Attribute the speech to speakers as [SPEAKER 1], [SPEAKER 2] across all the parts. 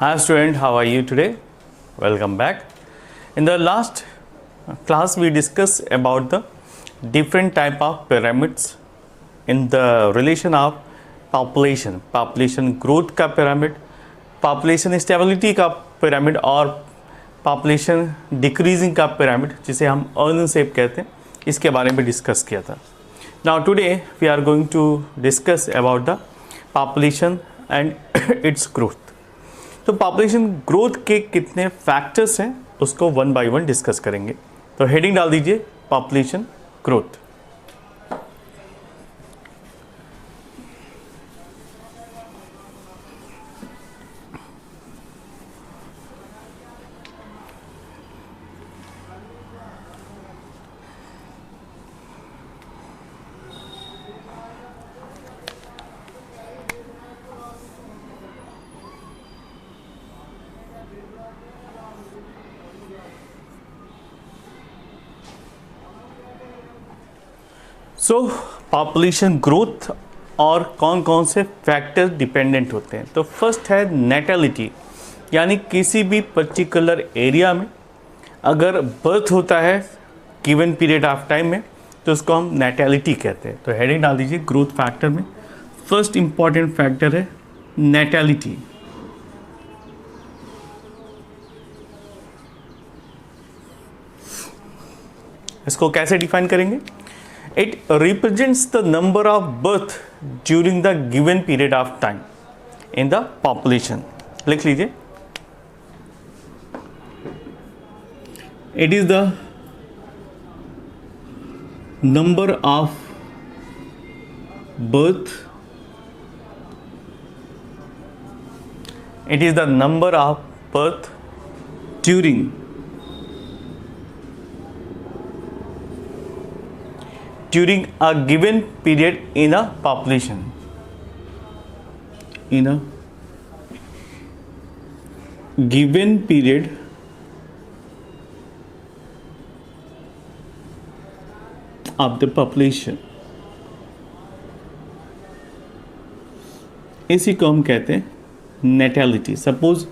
[SPEAKER 1] Hi student, how are you today? Welcome back. In the last class we discussed about the different type of pyramids in the relation of population growth का pyramid, population stability का pyramid और population decreasing का pyramid जिसे हम earn shape कहते हैं, इसके बारे में डिस्कस किया था. Now today we are going to discuss about the population and its growth. तो पॉपुलेशन ग्रोथ के कितने फैक्टर्स हैं उसको वन बाय वन डिस्कस करेंगे. तो हेडिंग डाल दीजिए पॉपुलेशन ग्रोथ. सो पॉपुलेशन ग्रोथ और कौन कौन से फैक्टर डिपेंडेंट होते हैं. तो फर्स्ट है नेटलिटी, यानी किसी भी पर्टिकुलर एरिया में अगर बर्थ होता है गिवन पीरियड ऑफ टाइम में तो उसको हम नेटलिटी कहते हैं. तो हेडिंग डाल दीजिए ग्रोथ फैक्टर में. फर्स्ट इंपॉर्टेंट फैक्टर है नेटलिटी. इसको कैसे डिफाइन करेंगे? It represents the number of birth during the given period of time in the population. लिख लीजिए. It is the number of birth. It is the number of birth during a given period in a population. In a given period of the population. इसी को हम कहते हैं natality. Suppose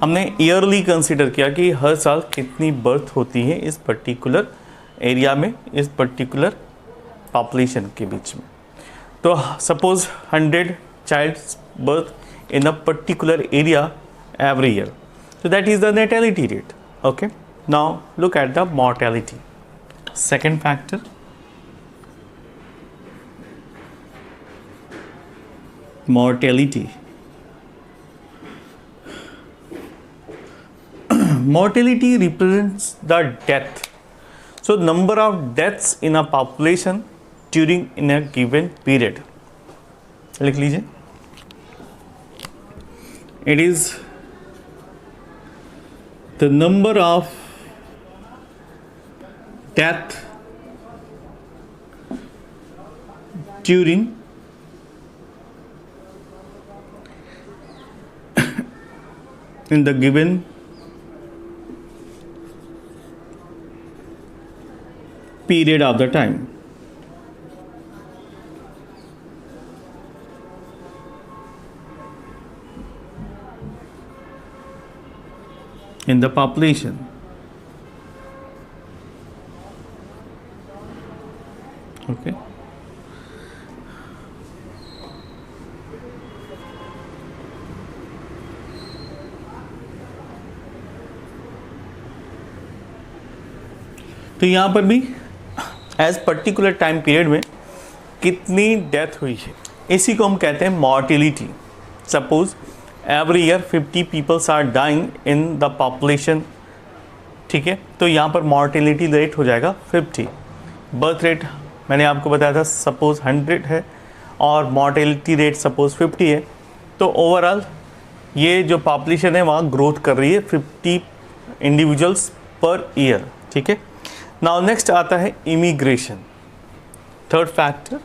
[SPEAKER 1] हमने yearly consider किया कि हर साल कितनी बर्थ होती है इस पर्टिकुलर एरिया में, इस पर्टिकुलर पॉपुलेशन के बीच में. तो suppose 100 childs birth in a particular area every year. So that is the natality rate. Okay. Now look at the mortality. Second factor. Mortality. Mortality represents the death. So number of deaths in a population during in a given period. लिख लीजिए. It is the number of death during in the given period of the time. In the population. Okay. तो यहाँ पर भी as particular time period में कितनी death हुई है इसी को हम कहते हैं mortality. Suppose every year 50 peoples are dying in the population. ठीक है, तो यहाँ पर मॉर्टेलिटी रेट हो जाएगा 50. बर्थ रेट मैंने आपको बताया था सपोज 100 है और मॉर्टेलिटी रेट सपोज 50 है. तो ओवरऑल ये जो पॉपुलेशन है वहाँ ग्रोथ कर रही है 50 इंडिविजुअल्स पर ईयर. ठीक है. नाउ नेक्स्ट आता है immigration. Third factor.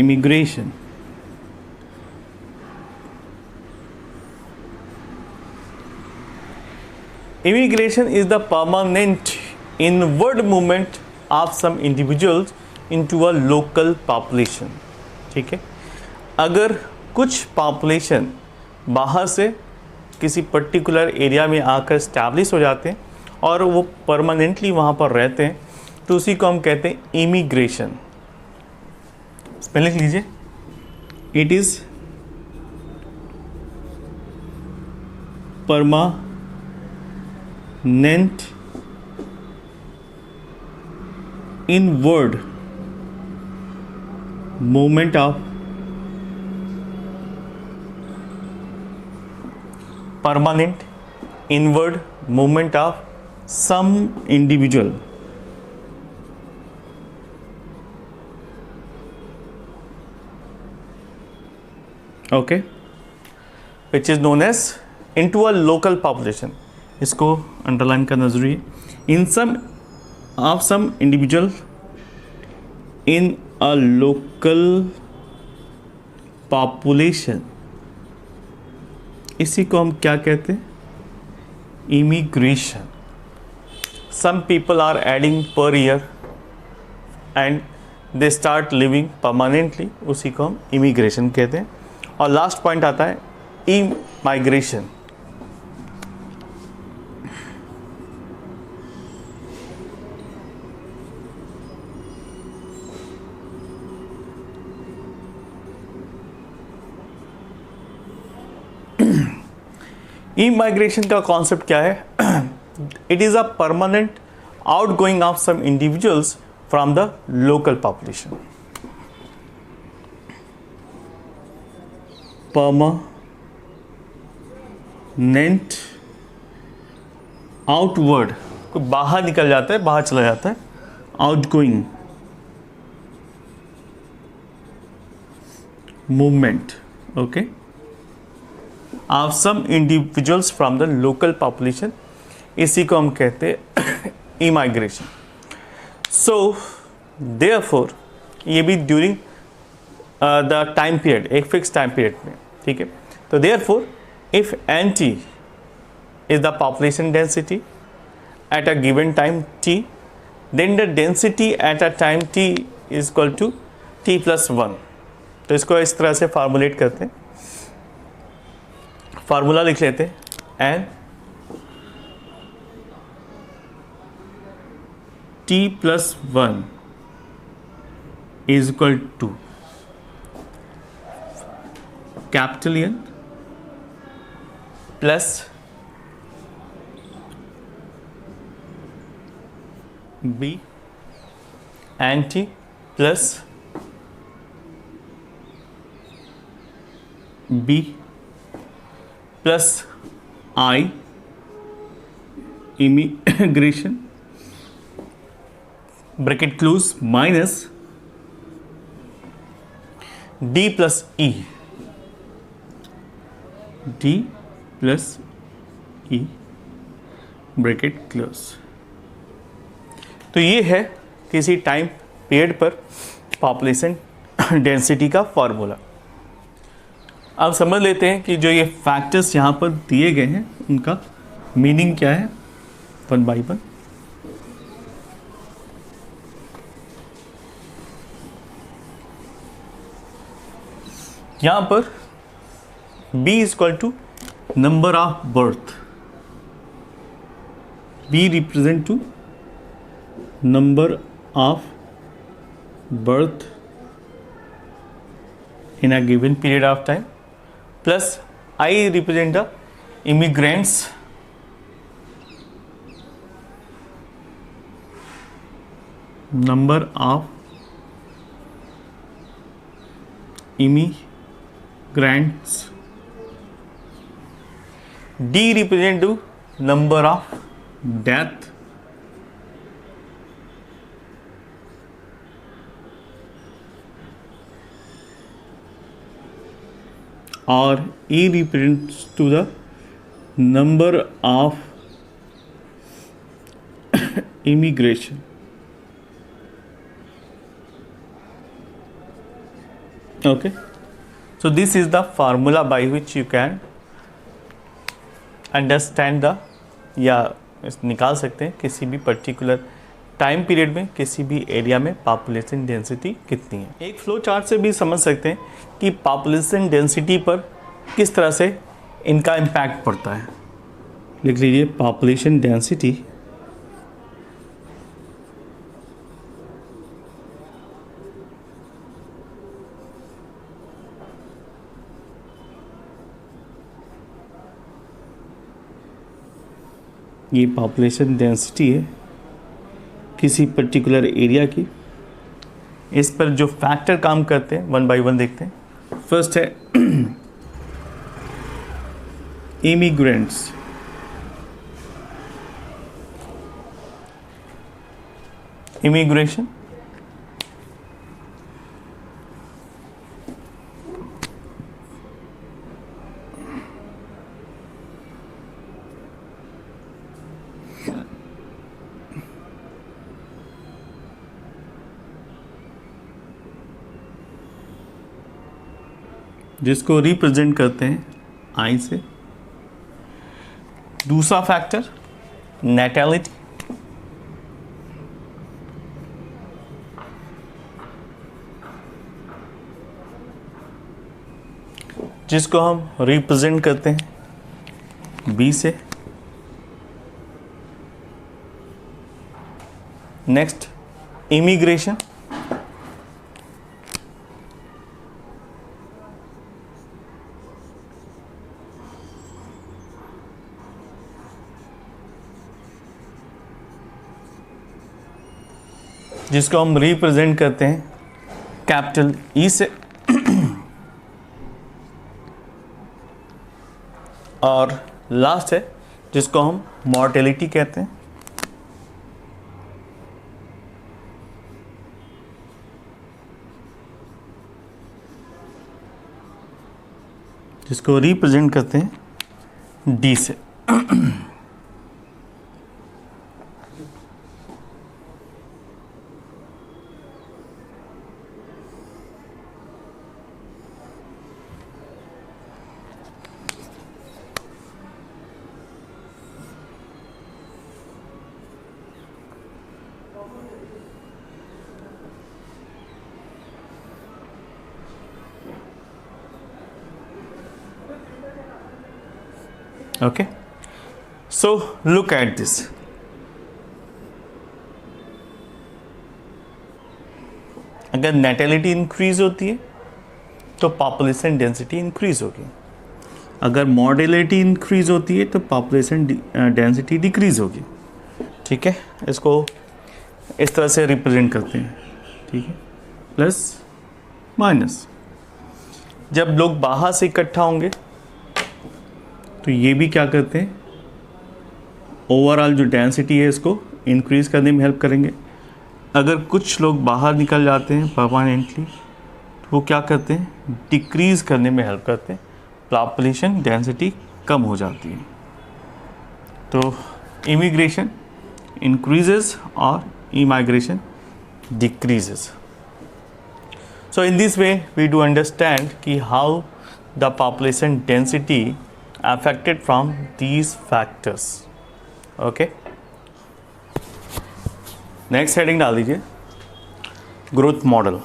[SPEAKER 1] Immigration. Immigration is the permanent inward movement of some individuals into a local population. ठीक है। अगर कुछ पॉपुलेशन बाहर से किसी पर्टिकुलर एरिया में आकर स्टैब्लिश हो जाते हैं और वो परमानेंटली वहाँ पर रहते हैं, तो उसी को हम कहते हैं इमिग्रेशन। स्पेलिंग लिख लीजिए, it is permanent inward movement of permanent inward movement of some individual okay, which is known as into a local population. इसको अंडरलाइन करना जरूरी है। in some individual in a local population, इसी को हम क्या कहते हैं? Immigration. Some people are adding per year and they start living permanently, उसी को हम इमिग्रेशन कहते हैं। और लास्ट पॉइंट आता है ई माइग्रेशन। इमाइग्रेशन का कॉन्सेप्ट क्या है? It is a permanent out going of some individuals from the local population. Permanent outward, कोई बाहर निकल जाता है, बाहर चला जाता है, out going movement, okay, of some individuals from the local population, इसी को हम कहते हैं immigration. So therefore ये भी during the time period, एक fixed time period में, ठीक है। तो therefore if NT is the population density at a given time t, then the density at a time t is equal to t plus 1. तो इसको इस तरह से फार्मूलेट करते हैं। फार्मूला लिख लेते हैं, N T plus 1 is equal to capital N plus B N T plus B plus I immigration bracket close minus D plus E, D plus E bracket close. तो ये है किसी टाइम पीरियड पर population density का formula. अब समझ लेते हैं कि जो ये फैक्टर्स यहाँ पर दिए गए हैं उनका मीनिंग क्या है, वन बाई वन। यहाँ पर B is equal to number of birth, B represent to number of birth in a given period of time, plus I represent the immigrants number of immigrants, D represent to number of death, और E represents to the number of immigration. Okay, so this is the formula by which you can understand the, या निकाल सकते हैं किसी भी particular time period में किसी भी एरिया में पॉपुलेशन डेंसिटी कितनी है। एक फ्लो चार्ट से भी समझ सकते हैं कि पॉपुलेशन डेंसिटी पर किस तरह से इनका इम्पैक्ट पड़ता है। लिख लीजिए पॉपुलेशन डेंसिटी ये पॉपुलेशन डेंसिटी है किसी पर्टिकुलर एरिया की। इस पर जो फैक्टर काम करते हैं वन बाय वन देखते हैं। फर्स्ट है इमिग्रेंट्स, इमिग्रेशन, जिसको रिप्रेजेंट करते हैं आई से। दूसरा फैक्टर नेटैलिटी, जिसको हम रिप्रेजेंट करते हैं बी से। नेक्स्ट इमिग्रेशन, जिसको हम रिप्रेजेंट करते हैं कैपिटल ई से। और लास्ट है जिसको हम मॉर्टेलिटी कहते हैं, जिसको रिप्रेजेंट करते हैं डी से। Okay, so look at this. अगर नेटेलिटी इंक्रीज होती है तो पॉपुलेशन डेंसिटी इंक्रीज होगी, अगर मॉर्टेलिटी इंक्रीज होती है तो पॉपुलेशन डेंसिटी डिक्रीज होगी। ठीक है, इसको इस तरह से रिप्रेजेंट करते हैं। ठीक है, प्लस माइनस। जब लोग बाहर से इकट्ठा होंगे तो ये भी क्या करते हैं, ओवरऑल जो डेंसिटी है इसको इंक्रीज करने में हेल्प करेंगे। अगर कुछ लोग बाहर निकल जाते हैं परमानेंटली तो वो क्या करते हैं, डिक्रीज करने में हेल्प करते हैं, पॉपुलेशन डेंसिटी कम हो जाती है। तो इमिग्रेशन इंक्रीजेस और emigration decreases. So in this way we do understand कि how the population density affected from these factors. Okay, next heading डाल दीजिए ग्रोथ मॉडल।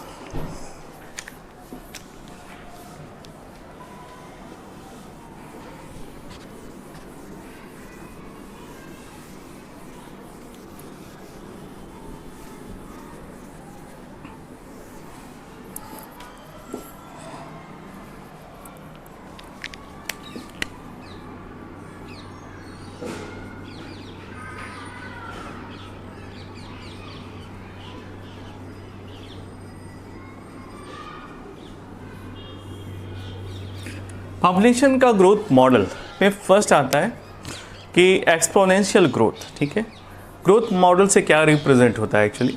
[SPEAKER 1] पॉपुलेशन का ग्रोथ मॉडल में फर्स्ट आता है कि एक्सपोनेंशियल ग्रोथ। ठीक है, ग्रोथ मॉडल से क्या रिप्रेजेंट होता है actually,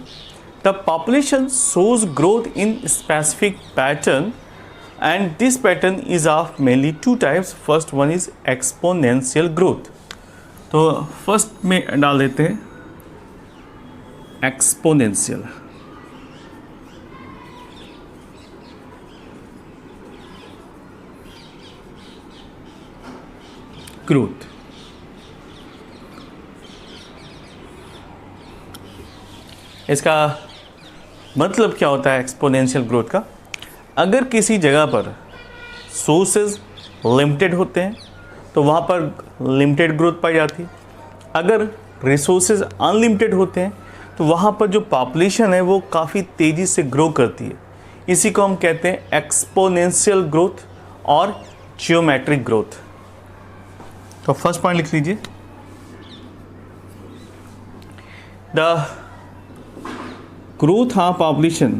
[SPEAKER 1] the population shows growth in specific pattern and this pattern is of mainly two types. First one is exponential growth. तो फर्स्ट में डाल देते हैं एक्सपोनेंशियल ग्रोथ। इसका मतलब क्या होता है एक्सपोनेंशियल ग्रोथ का? अगर किसी जगह पर सोर्सेज लिमिटेड होते हैं तो वहाँ पर लिमिटेड ग्रोथ पाई जाती है। अगर रिसोर्सेज अनलिमिटेड होते हैं तो वहाँ पर जो पॉपुलेशन है वो काफ़ी तेज़ी से ग्रो करती है। इसी को हम कहते हैं एक्सपोनेंशियल ग्रोथ और जियोमेट्रिक ग्रोथ। तो फर्स्ट पॉइंट लिख लीजिए, the growth of population,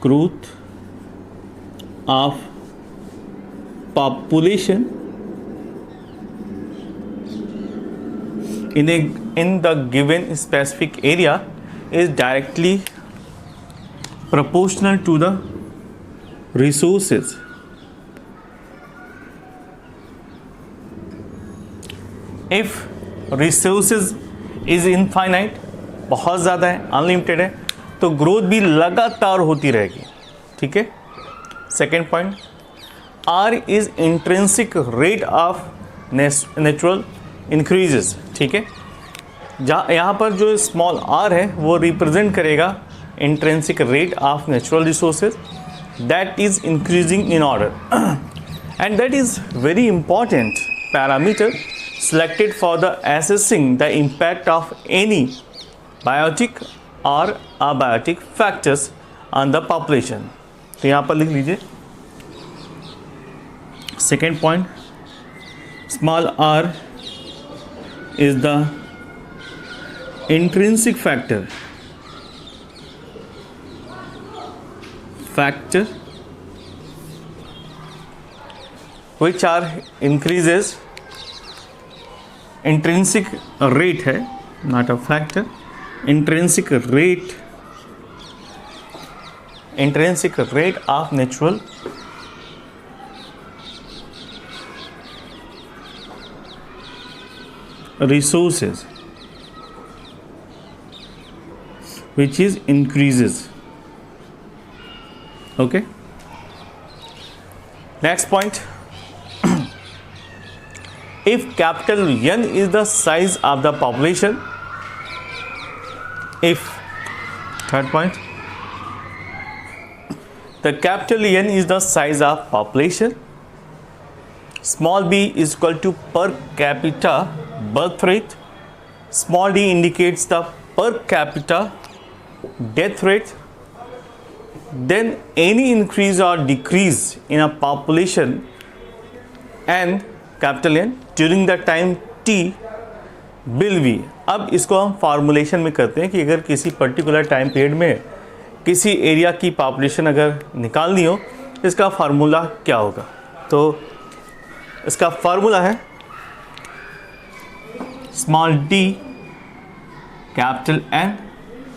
[SPEAKER 1] growth of population in the given specific area is directly proportional to the resources if resources is infinite, बहुत ज़्यादा है, अनलिमिटेड है, तो ग्रोथ भी लगातार होती रहेगी। ठीक है। Second point, R is intrinsic rate of natural increases. ठीक है, जहाँ यहाँ पर जो स्मॉल आर है वो रिप्रेजेंट करेगा intrinsic rate of natural resources that is increasing in order, and that is very important parameter selected for the assessing the impact of any biotic or abiotic factors on the population। तो यहाँ पर लिख लीजिए second point, small r is the intrinsic factor which are increases intrinsic rate है, not a factor, intrinsic rate of natural resources which is increases। okay, next point, if capital N is the size of the population, if third point, the capital N is the size of population, small b is equal to per capita birth rate, small d indicates the per capita death rate, then any increase or decrease in a population and capital N during the time T will be. अब इसको हम formulation में करते हैं कि अगर किसी particular time period में किसी एरिया की पॉपुलेशन अगर निकालनी हो, इसका फार्मूला क्या होगा। तो इसका फार्मूला है small D capital N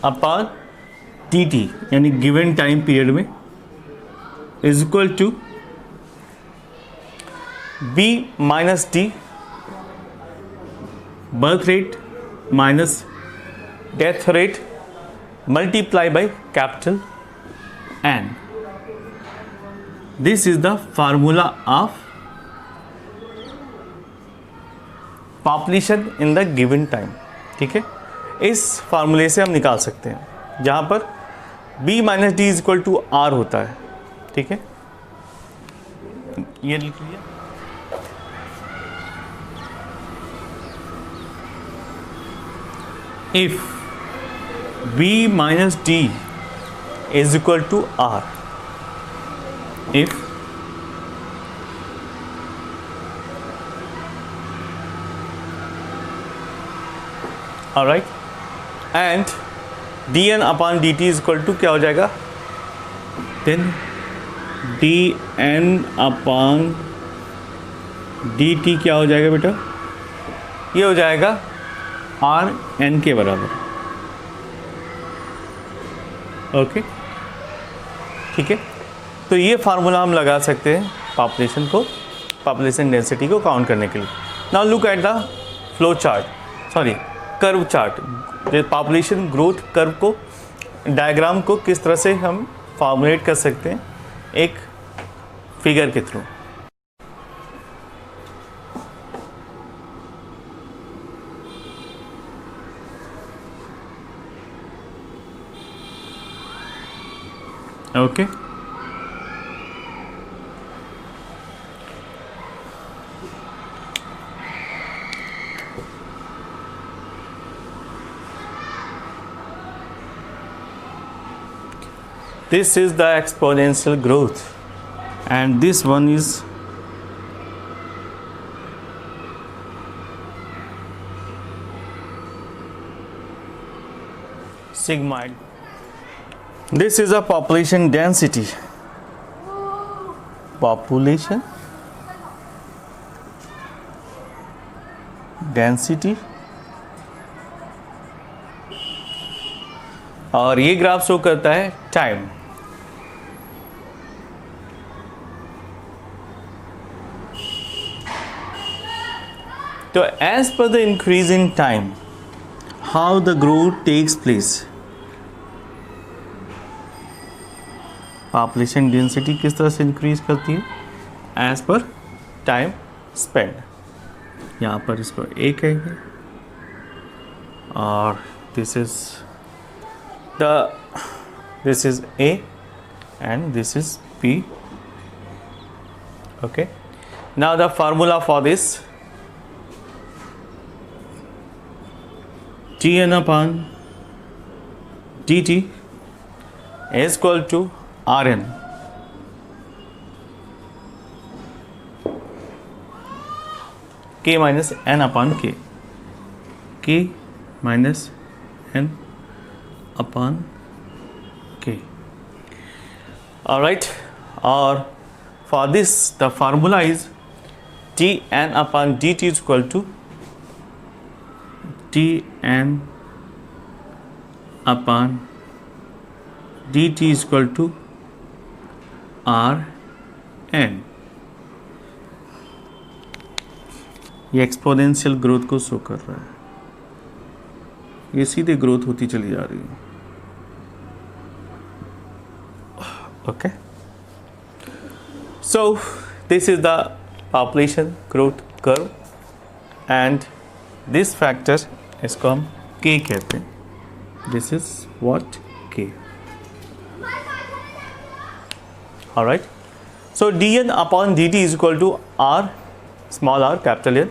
[SPEAKER 1] upon T T, यानी गिवन टाइम पीरियड में, is equal to b minus D birth rate minus death rate multiply by capital N. This is the formula of population in the given time. ठीक है, इस फार्मूले से हम निकाल सकते हैं जहाँ पर b minus D is equal to R होता है। ठीक है, ये लिख लिया। if b minus d is equal to r, if alright, and dn upon dt is equal to क्या हो जाएगा, then dn upon dt क्या हो जाएगा बेटा, ये हो जाएगा आर एन के बराबर। ओके, ठीक है, तो ये फार्मूला हम लगा सकते हैं पॉपुलेशन डेंसिटी को काउंट करने के लिए। Now look at the flow chart, sorry curve chart, population growth curve को, डायग्राम को किस तरह से हम फॉर्मुलेट कर सकते हैं एक फिगर के through. Okay. This is the exponential growth, and this one is sigmoid. This is a population density. Population density, और ये ग्राफ शो करता है टाइम. तो as per the increase in time, how the growth takes place. Population density किस तरह से increase करती है? As per time spend. यहाँ पर इसको ए कहेंगे, और this is A and this is P. Okay, now the formula for this, Tn upon dt is equal to Rn. K minus n upon K. K minus n upon K. Alright, or for this the formula is Tn upon dt is equal to Tn upon dt is equal to Rn. ये exponential growth को show कर रहा है. ये सीधे growth होती चली जा रही है. Okay, so this is the population growth curve, and this factor इसको हम k कहते हैं. This is what k. Alright, so dn upon dt is equal to r, small r, capital N,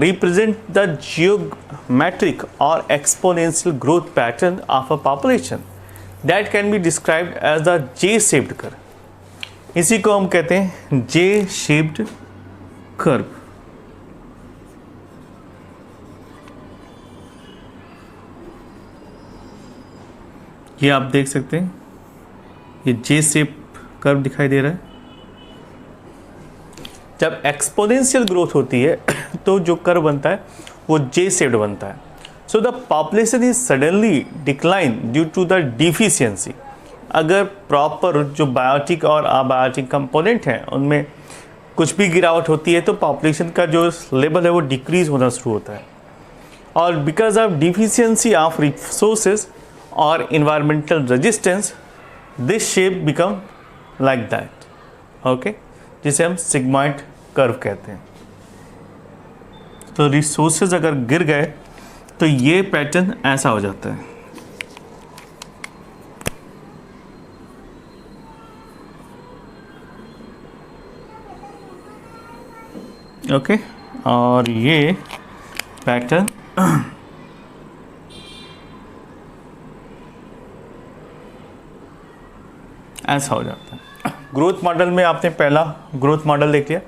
[SPEAKER 1] represent the geometric or exponential growth pattern of a population that can be described as the J-shaped curve. इसी को हम कहते हैं J-shaped curve. ये आप देख सकते हैं, ये जे शेप कर्व दिखाई दे रहा है. जब एक्सपोनेंशियल ग्रोथ होती है तो जो कर्व बनता है वो जे शेप्ड बनता है. So the population is suddenly decline due to the deficiency. अगर प्रॉपर जो बायोटिक और अबायोटिक कंपोनेंट हैं उनमें कुछ भी गिरावट होती है तो पॉपुलेशन का जो लेवल है वो डिक्रीज होना शुरू होता है. और because of deficiency of resources और environmental resistance, this shape become like that. Okay, जिसे हम सिग्मॉइड कर्व कहते हैं. तो रिसोर्सेज अगर गिर गए तो ये पैटर्न ऐसा हो जाता है. ओके, और ये पैटर्न ऐसा हो जाता है. ग्रोथ मॉडल में आपने पहला ग्रोथ मॉडल देख लिया.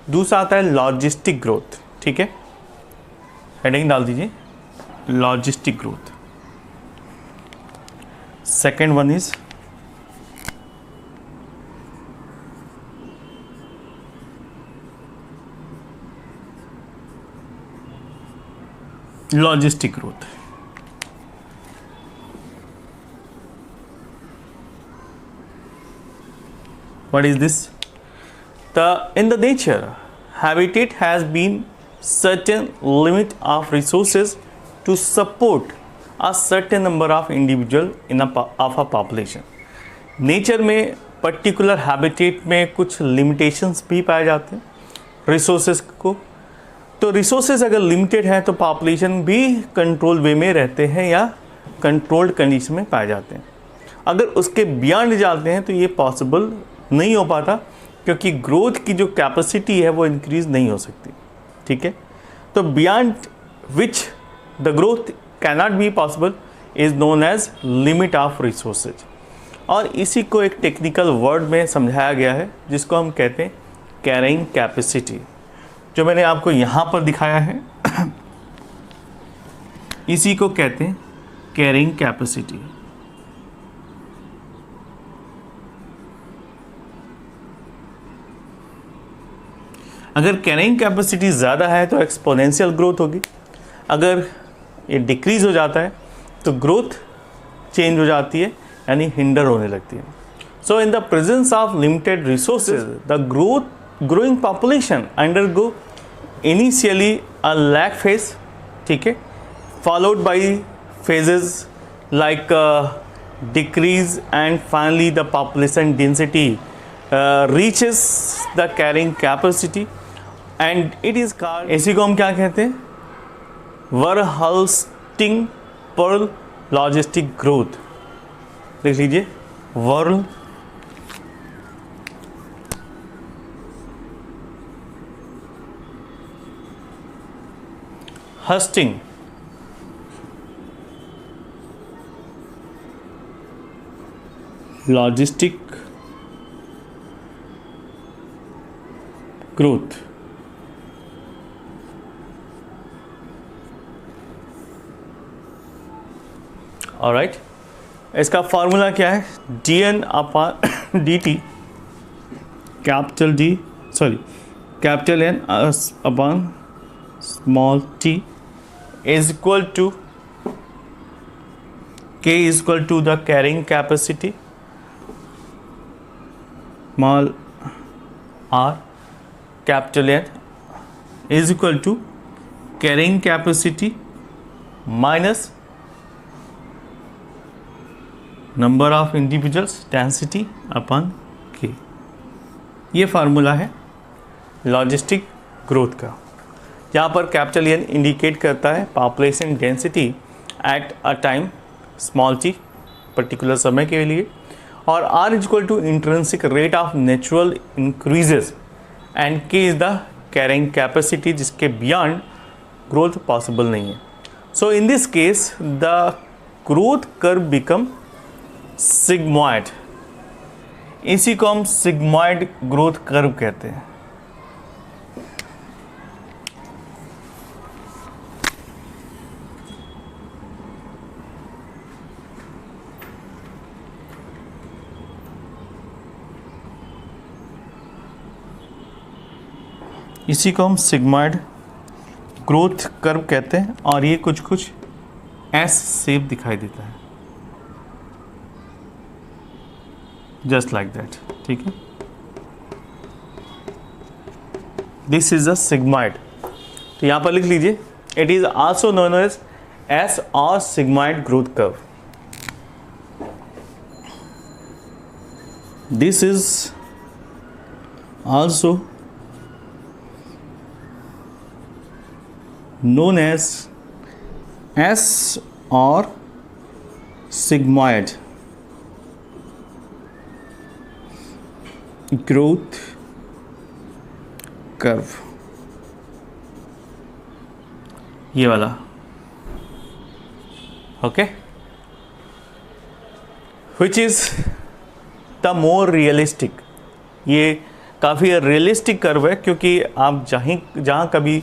[SPEAKER 1] दूसरा आता है लॉजिस्टिक ग्रोथ. ठीक है, हेडिंग डाल दीजिए, logistic growth. Second one is logistic growth. What is this? In the nature, habitat has been certain limit of resources to support a certain number of individual of a population. Nature में particular habitat में कुछ limitations भी पाए जाते हैं resources को. तो resources अगर लिमिटेड है तो पॉपुलेशन भी कंट्रोल वे में रहते हैं या कंट्रोल्ड कंडीशन में पाए जाते हैं. अगर उसके बियॉन्ड जाते हैं तो ये पॉसिबल नहीं हो पाता, क्योंकि ग्रोथ की जो कैपेसिटी है वो इंक्रीज़ नहीं हो सकती, ठीक है। तो beyond which the growth can not be possible is known age limit of resources, और इसी को एक टेक्निकल वर्ड में समझाया गया है जिसको हम कहते हैं कैरिंग कैपेसिटी, जो मैंने आपको यहाँ पर दिखाया है इसी को कहते हैं कैरिंग कैपेसिटी। अगर कैरिंग कैपेसिटी ज़्यादा है तो एक्सपोनेंशियल ग्रोथ होगी, अगर ये डिक्रीज़ हो जाता है तो ग्रोथ चेंज हो जाती है, यानी हिंडर होने लगती है। So in the presence of limited resources the growing population undergo initially a lag phase, ठीक है, followed by phases like decrease, and finally the population density reaches the carrying capacity, and it is called, इसी को हम क्या कहते हैं, वर्हल्स्टिंग Perl logistic growth. देख लीजिए, Verhulst logistic growth. Alright, इसका फॉर्मूला क्या है, D N upon D T, capital N upon small T is equal to K is equal to the carrying capacity small r, capital N is equal to carrying capacity minus number of individuals density upon K। ये formula है logistic growth का। यहाँ पर capital N indicate करता है population density at a time small t, particular समय के लिए, और R is equal to intrinsic rate of natural increases, and K is the carrying capacity जिसके बियॉन्ड ग्रोथ पॉसिबल नहीं है। So in this case the growth curve become sigmoid, इसी को हम सिग्मॉइड ग्रोथ कर्व कहते हैं। इसी को हम सिग्मॉइड ग्रोथ कर्व कहते हैं, और ये कुछ कुछ एस शेप दिखाई देता है, जस्ट लाइक दैट, ठीक है। दिस इज अ सिग्मॉइड, तो यहाँ पर लिख लीजिए, it is also known as S और sigmoid growth curve. This is also known as S or sigmoid growth curve, ये वाला, okay, which is the more realistic। ये काफ़ी रियलिस्टिक कर्व है, क्योंकि आप जहाँ कभी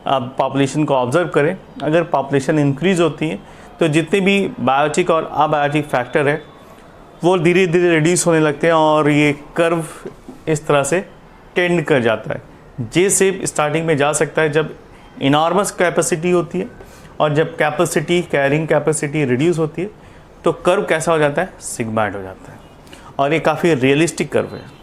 [SPEAKER 1] आप पॉपुलेशन को ऑब्जर्व करें, अगर पॉपुलेशन इंक्रीज़ होती है तो जितने भी बायोटिक और अबायोटिक फैक्टर है वो धीरे धीरे रिड्यूस होने लगते हैं, और ये कर्व इस तरह से टेंड कर जाता है। जे शेप स्टार्टिंग में जा सकता है जब इनॉर्मस कैपेसिटी होती है, और जब कैपेसिटी कैरिंग कैपेसिटी रिड्यूस होती है तो कर्व कैसा हो जाता है, सिग्मॉइड हो जाता है, और ये काफ़ी रियलिस्टिक कर्व है।